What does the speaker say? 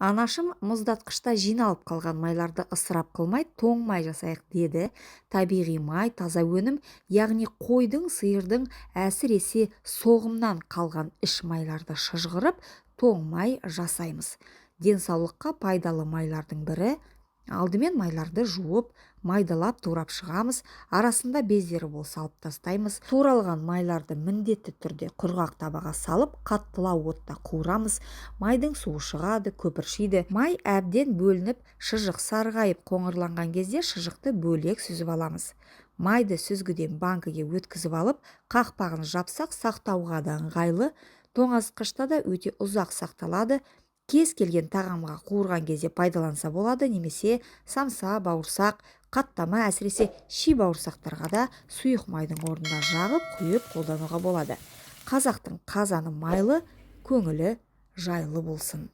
Анашым мұздатқышта жиналып қалған майларды ысырап қылмай, тоң май жасайық деді. Табиғи май таза өнім, яғни қойдың, сиырдың әсіресе соғымнан қалған іш майларды шыжғырып, тоң май жасаймыз. Денсаулыққа пайдалы майлардың бірі. Алдымен майларды жуып, майдалап турап шығамыз, арасында бездері болса алып тастаймыз. Туралған майларды міндетті түрде құрғақ табаға салып, қаттылау отта қуырамыз. Майдың суы шығады, көпіршиді. Май әбден бөлініп, шыжық сарғайып қоңырланған кезде шыжықты бөлек сүзіп аламыз. Майды сүзгіден банкіге өткізіп алып, қақпағын жапсақ, сақтауға да ыңғайлы. Тоңазытқышта да өте ұзақ сақталады. Кез келген тағамға қуырған кезде пайдаланса болады, немесе самса, бауырсақ, қаттама, әсіресе ши бауырсақтарға да сұйық майдың орнына жағып, құйып қолдануға болады. Қазақтың қазаны майлы, көңілі жайлы болсын.